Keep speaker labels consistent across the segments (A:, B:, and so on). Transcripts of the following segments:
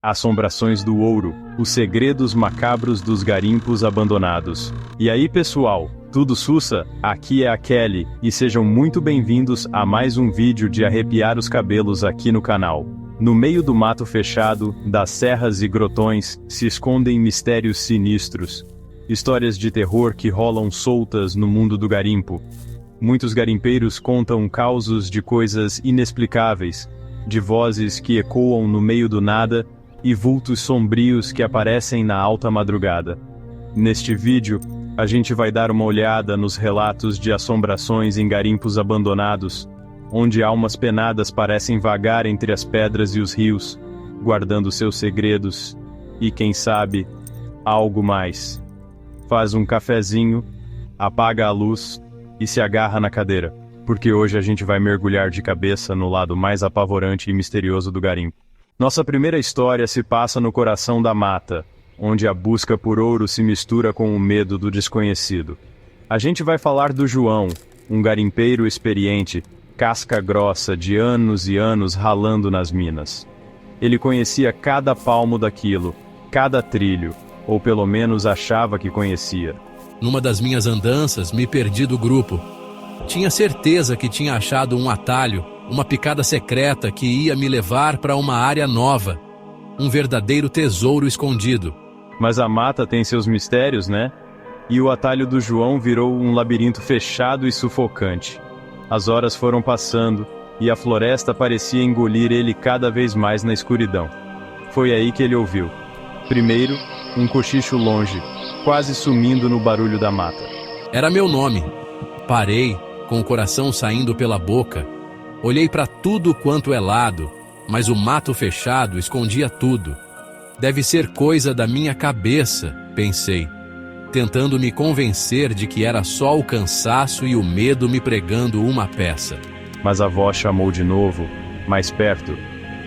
A: Assombrações do Ouro, os segredos macabros dos garimpos abandonados. E aí pessoal, tudo sussa? Aqui é a Kelly, e sejam muito bem-vindos a mais um vídeo de arrepiar os cabelos aqui no canal. No meio do mato fechado, das serras e grotões, se escondem mistérios sinistros. Histórias de terror que rolam soltas no mundo do garimpo. Muitos garimpeiros contam causos de coisas inexplicáveis, de vozes que ecoam no meio do nada, e vultos sombrios que aparecem na alta madrugada. Neste vídeo, a gente vai dar uma olhada nos relatos de assombrações em garimpos abandonados, onde almas penadas parecem vagar entre as pedras e os rios, guardando seus segredos, e quem sabe, algo mais. Faz um cafezinho, apaga a luz, e se agarra na cadeira, porque hoje a gente vai mergulhar de cabeça no lado mais apavorante e misterioso do garimpo. Nossa primeira história se passa no coração da mata, onde a busca por ouro se mistura com o medo do desconhecido. A gente vai falar do João, um garimpeiro experiente, casca grossa de anos e anos ralando nas minas. Ele conhecia cada palmo daquilo, cada trilho, ou pelo menos achava que conhecia.
B: Numa das minhas andanças, me perdi do grupo. Tinha certeza que tinha achado um atalho, uma picada secreta que ia me levar para uma área nova. Um verdadeiro tesouro escondido.
A: Mas a mata tem seus mistérios, né? E o atalho do João virou um labirinto fechado e sufocante. As horas foram passando, e a floresta parecia engolir ele cada vez mais na escuridão. Foi aí que ele ouviu. Primeiro, um cochicho longe, quase sumindo no barulho da mata.
B: Era meu nome. Parei, com o coração saindo pela boca. Olhei para tudo quanto é lado, mas o mato fechado escondia tudo. Deve ser coisa da minha cabeça, pensei, tentando me convencer de que era só o cansaço e o medo me pregando uma peça.
A: Mas a voz chamou de novo, mais perto,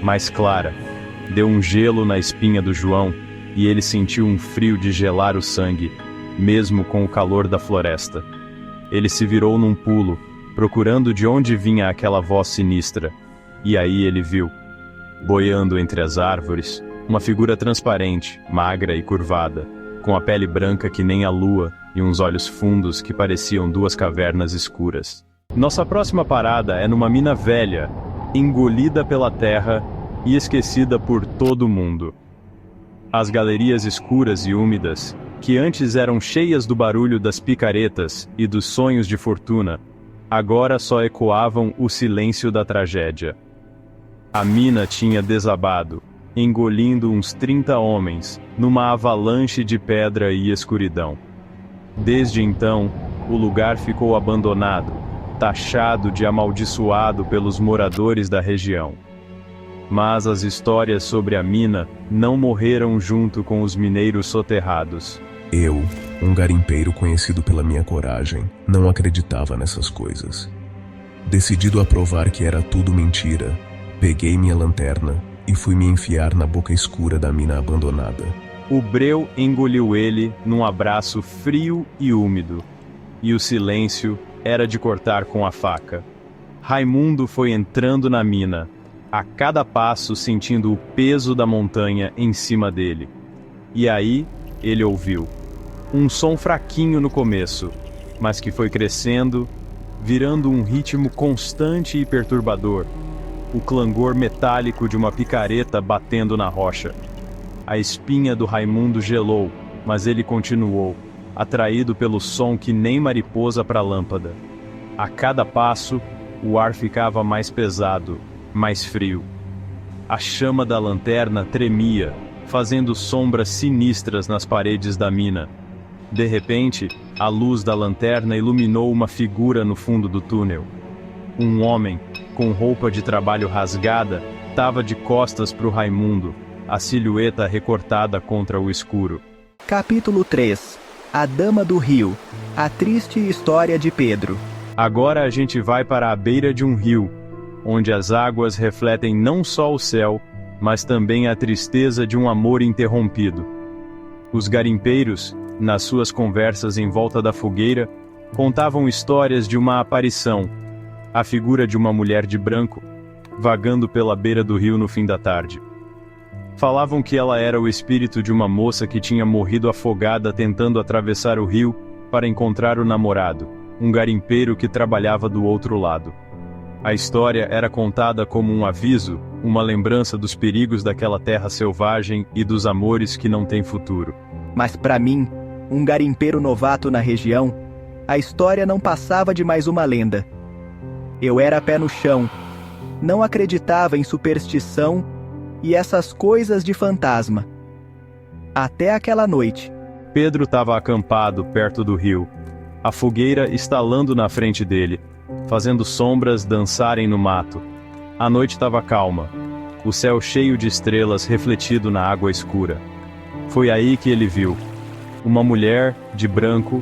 A: mais clara. Deu um gelo na espinha do João, e ele sentiu um frio de gelar o sangue, mesmo com o calor da floresta. Ele se virou num pulo, procurando de onde vinha aquela voz sinistra, e aí ele viu, boiando entre as árvores, uma figura transparente, magra e curvada, com a pele branca que nem a lua e uns olhos fundos que pareciam duas cavernas escuras. Nossa próxima parada é numa mina velha, engolida pela terra e esquecida por todo mundo. As galerias escuras e úmidas, que antes eram cheias do barulho das picaretas e dos sonhos de fortuna, agora só ecoavam o silêncio da tragédia. A mina tinha desabado, engolindo uns 30 homens, numa avalanche de pedra e escuridão. Desde então, o lugar ficou abandonado, taxado de amaldiçoado pelos moradores da região. Mas as histórias sobre a mina não morreram junto com os mineiros soterrados.
C: Eu, um garimpeiro conhecido pela minha coragem, não acreditava nessas coisas. Decidido a provar que era tudo mentira, peguei minha lanterna e fui me enfiar na boca escura da mina abandonada.
A: O breu engoliu ele num abraço frio e úmido, e o silêncio era de cortar com a faca. Raimundo foi entrando na mina, a cada passo sentindo o peso da montanha em cima dele. E aí, ele ouviu. Um som fraquinho no começo, mas que foi crescendo, virando um ritmo constante e perturbador. O clangor metálico de uma picareta batendo na rocha. A espinha do Raimundo gelou, mas ele continuou, atraído pelo som que nem mariposa para a lâmpada. A cada passo, o ar ficava mais pesado, mais frio. A chama da lanterna tremia, fazendo sombras sinistras nas paredes da mina. De repente, a luz da lanterna iluminou uma figura no fundo do túnel. Um homem, com roupa de trabalho rasgada, estava de costas para o Raimundo, a silhueta recortada contra o escuro.
D: Capítulo 3. A Dama do Rio. A triste história de Pedro.
A: Agora a gente vai para a beira de um rio, onde as águas refletem não só o céu, mas também a tristeza de um amor interrompido. Os garimpeiros, nas suas conversas em volta da fogueira, contavam histórias de uma aparição, a figura de uma mulher de branco, vagando pela beira do rio no fim da tarde. Falavam que ela era o espírito de uma moça que tinha morrido afogada tentando atravessar o rio para encontrar o namorado, um garimpeiro que trabalhava do outro lado. A história era contada como um aviso, uma lembrança dos perigos daquela terra selvagem e dos amores que não têm futuro.
D: Mas para mim, um garimpeiro novato na região, a história não passava de mais uma lenda. Eu era pé no chão, não acreditava em superstição e essas coisas de fantasma. Até aquela noite.
A: Pedro estava acampado perto do rio, a fogueira estalando na frente dele, fazendo sombras dançarem no mato. A noite estava calma, o céu cheio de estrelas refletido na água escura. Foi aí que ele viu uma mulher, de branco,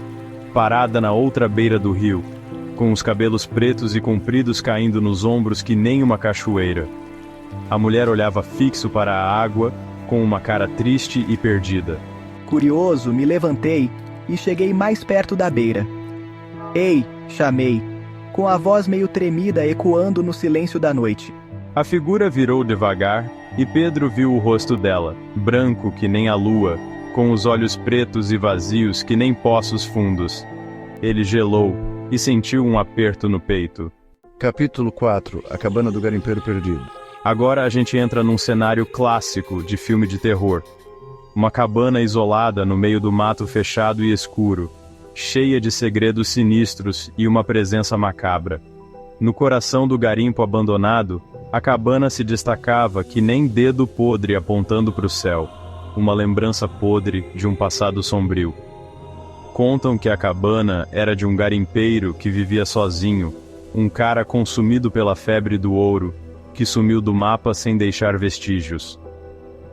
A: parada na outra beira do rio, com os cabelos pretos e compridos caindo nos ombros que nem uma cachoeira. A mulher olhava fixo para a água, com uma cara triste e perdida.
D: Curioso, me levantei e cheguei mais perto da beira. Ei, chamei, com a voz meio tremida ecoando no silêncio da noite.
A: A figura virou devagar, e Pedro viu o rosto dela, branco que nem a lua, com os olhos pretos e vazios que nem poços fundos. Ele gelou e sentiu um aperto no peito.
E: Capítulo 4. A cabana do garimpeiro perdido.
A: Agora a gente entra num cenário clássico de filme de terror. Uma cabana isolada no meio do mato fechado e escuro, cheia de segredos sinistros e uma presença macabra. No coração do garimpo abandonado, a cabana se destacava que nem dedo podre apontando para o céu, uma lembrança podre de um passado sombrio. Contam que a cabana era de um garimpeiro que vivia sozinho, um cara consumido pela febre do ouro, que sumiu do mapa sem deixar vestígios.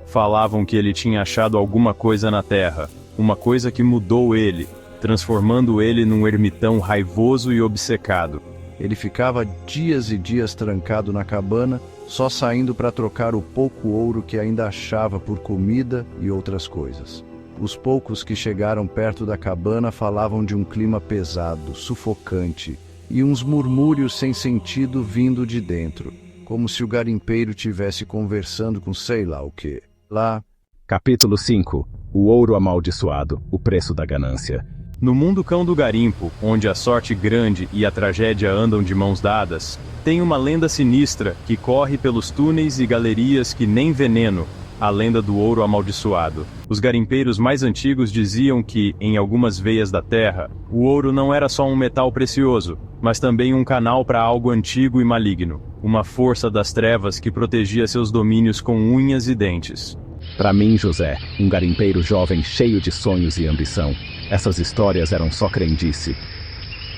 A: Falavam que ele tinha achado alguma coisa na terra, uma coisa que mudou ele, transformando ele num ermitão raivoso e obcecado.
E: Ele ficava dias e dias trancado na cabana, só saindo para trocar o pouco ouro que ainda achava por comida e outras coisas. Os poucos que chegaram perto da cabana falavam de um clima pesado, sufocante, e uns murmúrios sem sentido vindo de dentro, como se o garimpeiro tivesse conversando com sei lá o quê. Lá...
F: Capítulo 5. O ouro amaldiçoado, o preço da ganância.
A: No mundo cão do garimpo, onde a sorte grande e a tragédia andam de mãos dadas, tem uma lenda sinistra que corre pelos túneis e galerias que nem veneno, a lenda do ouro amaldiçoado. Os garimpeiros mais antigos diziam que, em algumas veias da terra, o ouro não era só um metal precioso, mas também um canal para algo antigo e maligno, uma força das trevas que protegia seus domínios com unhas e dentes.
F: Para mim, José, um garimpeiro jovem cheio de sonhos e ambição, essas histórias eram só crendice.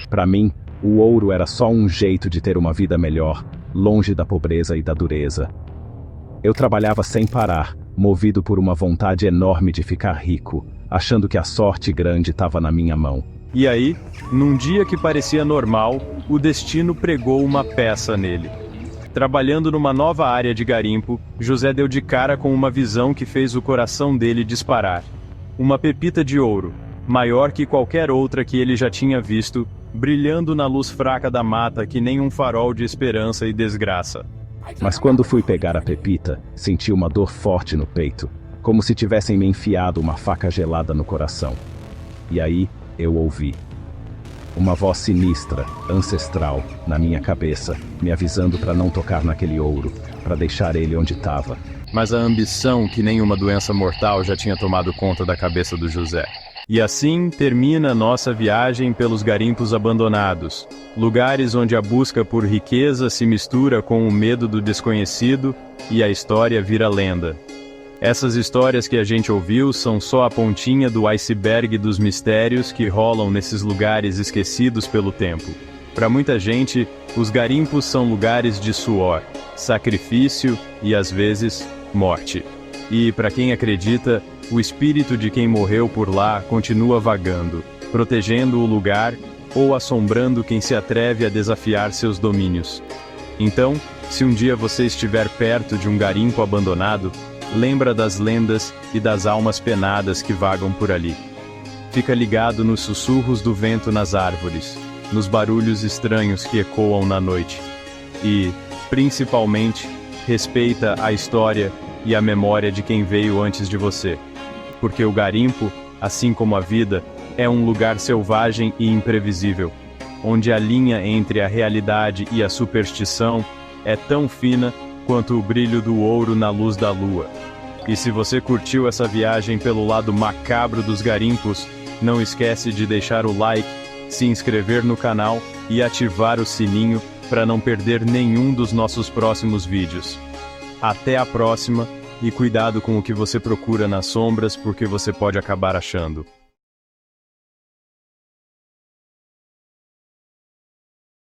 F: Para mim, o ouro era só um jeito de ter uma vida melhor, longe da pobreza e da dureza. Eu trabalhava sem parar, movido por uma vontade enorme de ficar rico, achando que a sorte grande estava na minha mão.
A: E aí, num dia que parecia normal, o destino pregou uma peça nele. Trabalhando numa nova área de garimpo, José deu de cara com uma visão que fez o coração dele disparar. Uma pepita de ouro, maior que qualquer outra que ele já tinha visto, brilhando na luz fraca da mata que nem um farol de esperança e desgraça.
F: Mas quando fui pegar a pepita, senti uma dor forte no peito, como se tivessem me enfiado uma faca gelada no coração. E aí, eu ouvi uma voz sinistra, ancestral, na minha cabeça, me avisando para não tocar naquele ouro, para deixar ele onde estava.
A: Mas a ambição, que nenhuma doença mortal, já tinha tomado conta da cabeça do José. E assim termina nossa viagem pelos garimpos abandonados, lugares onde a busca por riqueza se mistura com o medo do desconhecido e a história vira lenda. Essas histórias que a gente ouviu são só a pontinha do iceberg dos mistérios que rolam nesses lugares esquecidos pelo tempo. Para muita gente, os garimpos são lugares de suor, sacrifício e, às vezes, morte. E, para quem acredita, o espírito de quem morreu por lá continua vagando, protegendo o lugar ou assombrando quem se atreve a desafiar seus domínios. Então, se um dia você estiver perto de um garimpo abandonado, lembra das lendas e das almas penadas que vagam por ali. Fica ligado nos sussurros do vento nas árvores, nos barulhos estranhos que ecoam na noite. E, principalmente, respeita a história e a memória de quem veio antes de você. Porque o garimpo, assim como a vida, é um lugar selvagem e imprevisível, onde a linha entre a realidade e a superstição é tão fina quanto o brilho do ouro na luz da lua. E se você curtiu essa viagem pelo lado macabro dos garimpos, não esquece de deixar o like, se inscrever no canal e ativar o sininho para não perder nenhum dos nossos próximos vídeos. Até a próxima, e cuidado com o que você procura nas sombras porque você pode acabar achando.